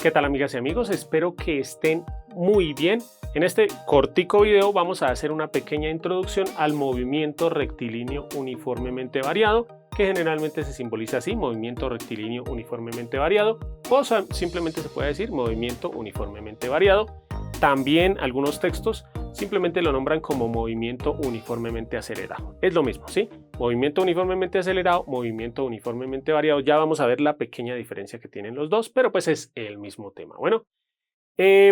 ¿Qué tal, amigas y amigos? Espero que estén muy bien. En este cortico video vamos a hacer una pequeña introducción al movimiento rectilíneo uniformemente variado, que generalmente se simboliza así: movimiento rectilíneo uniformemente variado, o simplemente se puede decir movimiento uniformemente variado. También algunos textos simplemente lo nombran como movimiento uniformemente acelerado. Es lo mismo, ¿sí? Movimiento uniformemente acelerado, movimiento uniformemente variado. Ya vamos a ver la pequeña diferencia que tienen los dos, pero pues es el mismo tema. Bueno,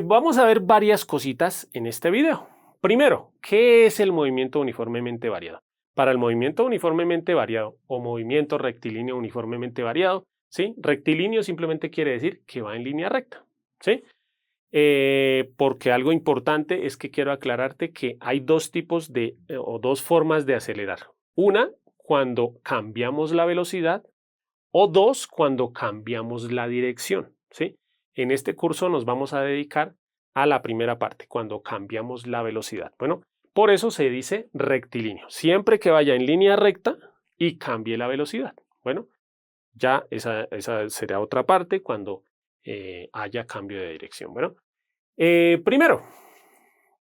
vamos a ver varias cositas en este video. Primero, ¿qué es el movimiento uniformemente variado? Para el movimiento uniformemente variado o movimiento rectilíneo uniformemente variado, ¿sí? Rectilíneo simplemente quiere decir que va en línea recta, ¿sí? Porque algo importante es que quiero aclararte que hay dos tipos o dos formas de acelerar. Una, cuando cambiamos la velocidad, o dos, cuando cambiamos la dirección, ¿sí? En este curso nos vamos a dedicar a la primera parte, cuando cambiamos la velocidad. Bueno, por eso se dice rectilíneo, siempre que vaya en línea recta y cambie la velocidad. Bueno, ya esa será otra parte cuando haya cambio de dirección. Bueno, primero,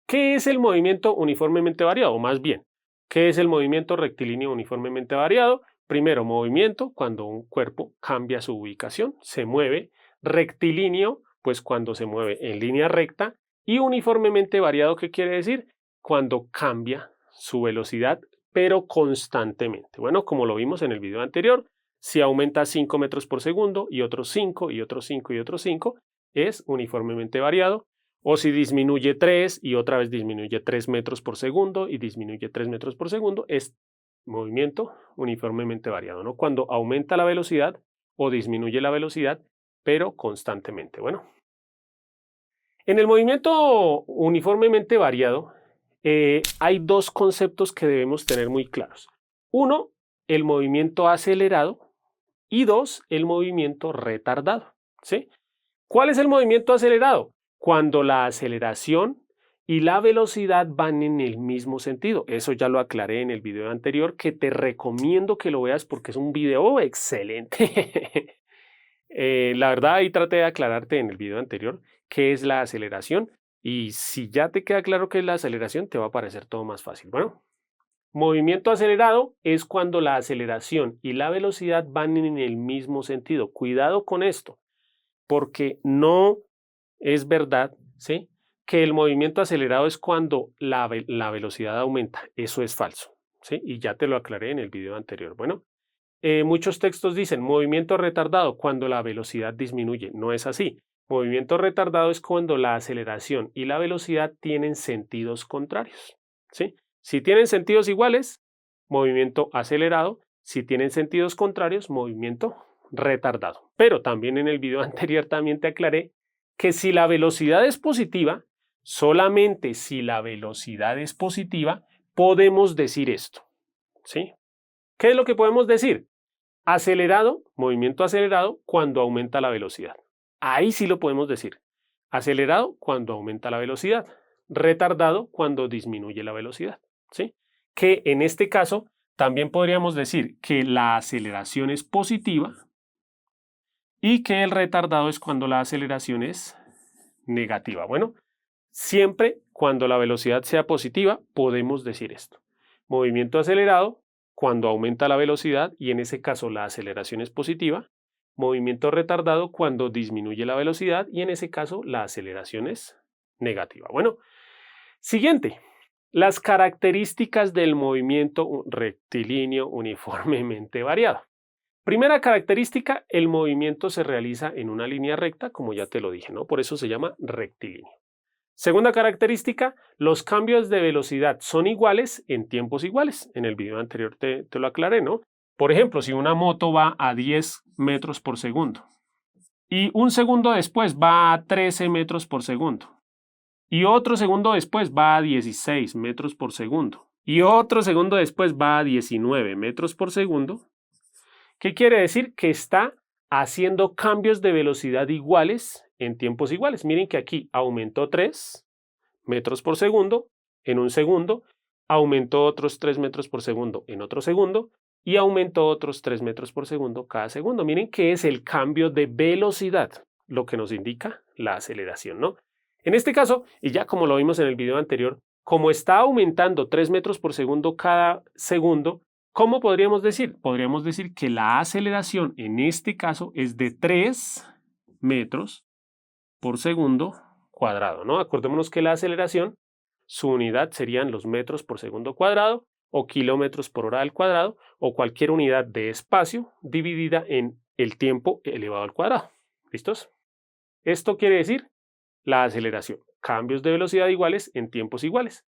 ¿qué es el movimiento uniformemente variado? O más bien, ¿qué es el movimiento rectilíneo uniformemente variado? Primero, movimiento, cuando un cuerpo cambia su ubicación, se mueve. Rectilíneo, pues cuando se mueve en línea recta. Y uniformemente variado, ¿qué quiere decir? Cuando cambia su velocidad, pero constantemente. Bueno, como lo vimos en el video anterior, si aumenta 5 metros por segundo y otros 5 y otros 5 y otros 5, es uniformemente variado. O si disminuye 3 y otra vez disminuye 3 metros por segundo y disminuye 3 metros por segundo, es movimiento uniformemente variado, ¿no? Cuando aumenta la velocidad o disminuye la velocidad, pero constantemente. Bueno, en el movimiento uniformemente variado hay dos conceptos que debemos tener muy claros. Uno, el movimiento acelerado, y dos, el movimiento retardado, ¿sí? ¿Cuál es el movimiento acelerado? Cuando la aceleración y la velocidad van en el mismo sentido. Eso ya lo aclaré en el video anterior, que te recomiendo que lo veas porque es un video excelente. La verdad, ahí traté de aclararte en el video anterior qué es la aceleración, y si ya te queda claro qué es la aceleración, te va a parecer todo más fácil. Bueno, movimiento acelerado es cuando la aceleración y la velocidad van en el mismo sentido. Cuidado con esto, porque no es verdad, ¿sí?, que el movimiento acelerado es cuando la velocidad aumenta. Eso es falso, ¿sí? Y ya te lo aclaré en el video anterior. Bueno, muchos textos dicen movimiento retardado cuando la velocidad disminuye. No es así. Movimiento retardado es cuando la aceleración y la velocidad tienen sentidos contrarios, ¿sí? Si tienen sentidos iguales, movimiento acelerado. Si tienen sentidos contrarios, movimiento retardado. Pero también en el video anterior también te aclaré que si la velocidad es positiva, solamente si la velocidad es positiva, podemos decir esto, ¿sí? ¿Qué es lo que podemos decir? Acelerado, movimiento acelerado cuando aumenta la velocidad. Ahí sí lo podemos decir. Acelerado cuando aumenta la velocidad. Retardado cuando disminuye la velocidad, ¿sí? Que en este caso también podríamos decir que la aceleración es positiva y que el retardado es cuando la aceleración es negativa. Bueno, siempre cuando la velocidad sea positiva podemos decir esto. Movimiento acelerado cuando aumenta la velocidad y en ese caso la aceleración es positiva. Movimiento retardado cuando disminuye la velocidad y en ese caso la aceleración es negativa. Bueno, siguiente. Las características del movimiento rectilíneo uniformemente variado. Primera característica, el movimiento se realiza en una línea recta, como ya te lo dije, ¿no? Por eso se llama rectilíneo. Segunda característica, los cambios de velocidad son iguales en tiempos iguales. En el video anterior te lo aclaré, ¿no? Por ejemplo, si una moto va a 10 metros por segundo y un segundo después va a 13 metros por segundo y otro segundo después va a 16 metros por segundo y otro segundo después va a 19 metros por segundo, ¿qué quiere decir? Que está haciendo cambios de velocidad iguales en tiempos iguales. Miren que aquí aumentó 3 metros por segundo en un segundo, aumentó otros 3 metros por segundo en otro segundo y aumentó otros 3 metros por segundo cada segundo. Miren que es el cambio de velocidad. lo que nos indica la aceleración, ¿no? En este caso, y ya como lo vimos en el video anterior, como está aumentando 3 metros por segundo cada segundo, ¿cómo podríamos decir? Podríamos decir que la aceleración en este caso es de 3 metros por segundo cuadrado, ¿no? Acordémonos que la aceleración, su unidad serían los metros por segundo cuadrado o kilómetros por hora al cuadrado o cualquier unidad de espacio dividida en el tiempo elevado al cuadrado. ¿Listos? Esto quiere decir la aceleración, cambios de velocidad iguales en tiempos iguales.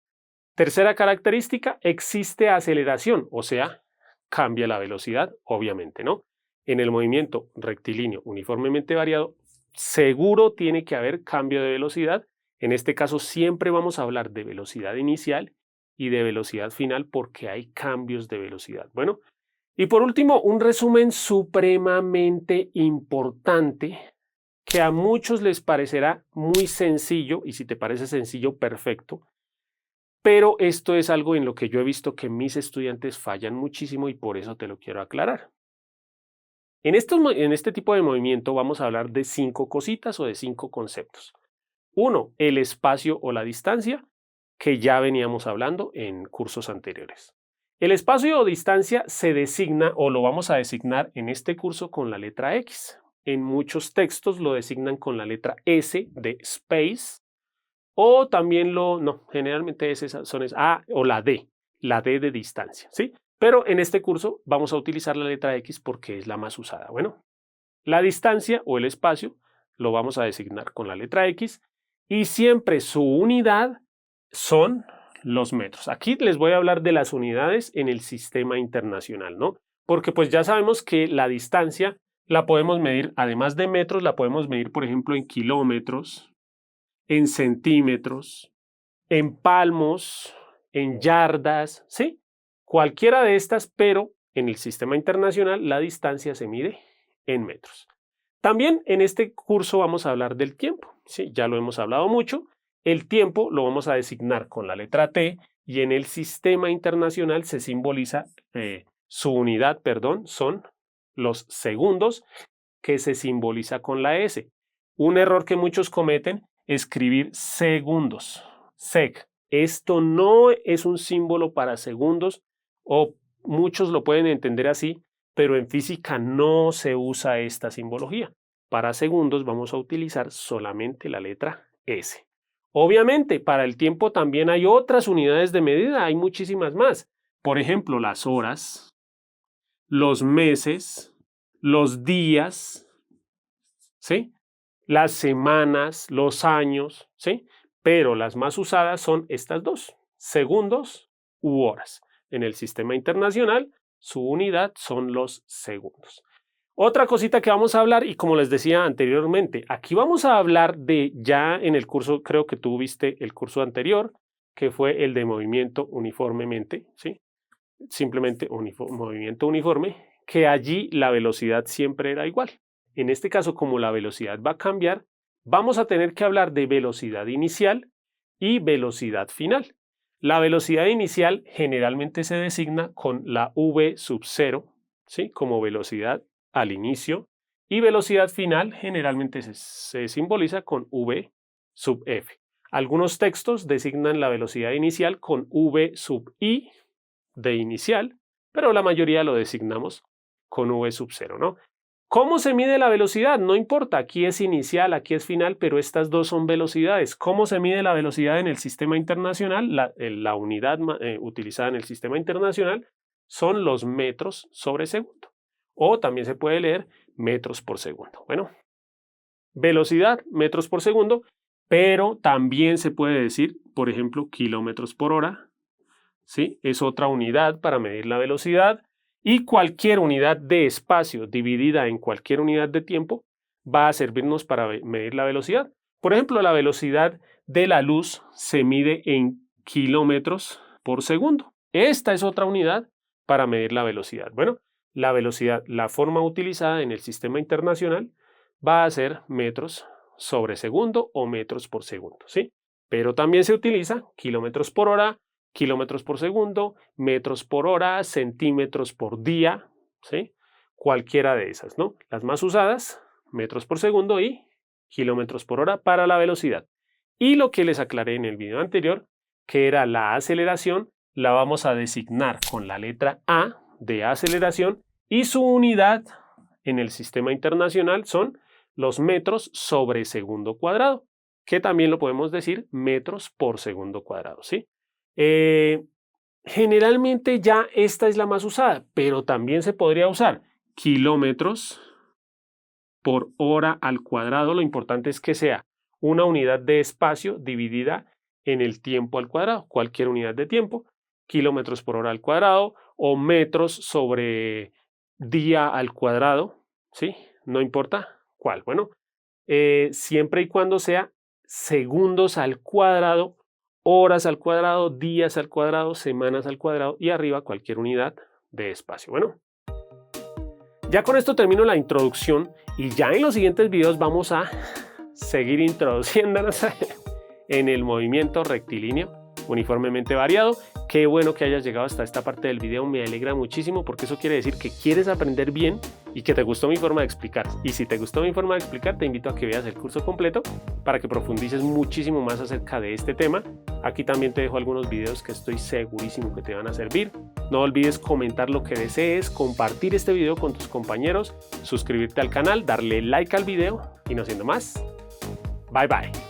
Tercera característica, existe aceleración, o sea, cambia la velocidad, obviamente, ¿no? En el movimiento rectilíneo uniformemente variado, seguro tiene que haber cambio de velocidad. En este caso siempre vamos a hablar de velocidad inicial y de velocidad final porque hay cambios de velocidad. Bueno, y por último, un resumen supremamente importante que a muchos les parecerá muy sencillo, y si te parece sencillo, perfecto, pero esto es algo en lo que yo he visto que mis estudiantes fallan muchísimo y por eso te lo quiero aclarar. En este tipo de movimiento vamos a hablar de 5 cositas o de 5 conceptos. 1, el espacio o la distancia, que ya veníamos hablando en cursos anteriores. El espacio o distancia se designa o lo vamos a designar en este curso con la letra X. En muchos textos lo designan con la letra S de space o también generalmente son A o la D de distancia, ¿sí? Pero en este curso vamos a utilizar la letra X porque es la más usada. Bueno, la distancia o el espacio lo vamos a designar con la letra X y siempre su unidad son los metros. Aquí les voy a hablar de las unidades en el sistema internacional, ¿no? Porque pues ya sabemos que la distancia la podemos medir, además de metros, la podemos medir, por ejemplo, en kilómetros, en centímetros, en palmos, en yardas, ¿sí? Cualquiera de estas, pero en el sistema internacional la distancia se mide en metros. También en este curso vamos a hablar del tiempo, ¿sí? Ya lo hemos hablado mucho. El tiempo lo vamos a designar con la letra T y en el sistema internacional se simboliza, su unidad, son los segundos que se simboliza con la S. Un error que muchos cometen, escribir segundos, sec. Esto no es un símbolo para segundos o muchos lo pueden entender así, pero en física no se usa esta simbología. Para segundos vamos a utilizar solamente la letra S. Obviamente, para el tiempo también hay otras unidades de medida, hay muchísimas más. Por ejemplo, las horas, los meses, los días, ¿sí? Las semanas, los años, ¿sí? Pero las más usadas son estas dos, segundos u horas. En el sistema internacional, su unidad son los segundos. Otra cosita que vamos a hablar, y como les decía anteriormente, aquí vamos a hablar de ya en el curso, creo que tú viste el curso anterior, que fue el de movimiento uniformemente, ¿sí? Simplemente movimiento uniforme, que allí la velocidad siempre era igual. En este caso, como la velocidad va a cambiar, vamos a tener que hablar de velocidad inicial y velocidad final. La velocidad inicial generalmente se designa con la v sub 0, ¿sí? Como velocidad al inicio, y velocidad final generalmente se simboliza con v sub f. Algunos textos designan la velocidad inicial con v sub i de inicial, pero la mayoría lo designamos con v sub 0, ¿no? ¿Cómo se mide la velocidad? No importa, aquí es inicial, aquí es final, pero estas dos son velocidades. ¿Cómo se mide la velocidad en el sistema internacional? La unidad utilizada en el sistema internacional son los metros sobre segundo. O también se puede leer metros por segundo. Bueno, velocidad, metros por segundo, pero también se puede decir, por ejemplo, kilómetros por hora, ¿sí? Es otra unidad para medir la velocidad. Y cualquier unidad de espacio dividida en cualquier unidad de tiempo va a servirnos para medir la velocidad. Por ejemplo, la velocidad de la luz se mide en kilómetros por segundo. Esta es otra unidad para medir la velocidad. Bueno, la velocidad, la forma utilizada en el sistema internacional va a ser metros sobre segundo o metros por segundo, ¿sí? Pero también se utiliza kilómetros por hora, kilómetros por segundo, metros por hora, centímetros por día, ¿sí? Cualquiera de esas, ¿no? Las más usadas, metros por segundo y kilómetros por hora para la velocidad. Y lo que les aclaré en el video anterior, que era la aceleración, la vamos a designar con la letra A de aceleración y su unidad en el sistema internacional son los metros sobre segundo cuadrado, que también lo podemos decir metros por segundo cuadrado, ¿sí? Generalmente ya esta es la más usada, pero también se podría usar kilómetros por hora al cuadrado. Lo importante es que sea una unidad de espacio dividida en el tiempo al cuadrado, cualquier unidad de tiempo, kilómetros por hora al cuadrado o metros sobre día al cuadrado, ¿sí? No importa cuál. Bueno, siempre y cuando sea segundos al cuadrado, horas al cuadrado, días al cuadrado, semanas al cuadrado y arriba cualquier unidad de espacio. Bueno, ya con esto termino la introducción y ya en los siguientes videos vamos a seguir introduciéndonos en el movimiento rectilíneo uniformemente variado. Qué bueno que hayas llegado hasta esta parte del video, me alegra muchísimo porque eso quiere decir que quieres aprender bien y que te gustó mi forma de explicar. Y si te gustó mi forma de explicar, te invito a que veas el curso completo para que profundices muchísimo más acerca de este tema. Aquí también te dejo algunos videos que estoy segurísimo que te van a servir. No olvides comentar lo que desees, compartir este video con tus compañeros, suscribirte al canal, darle like al video y no siendo más, bye bye.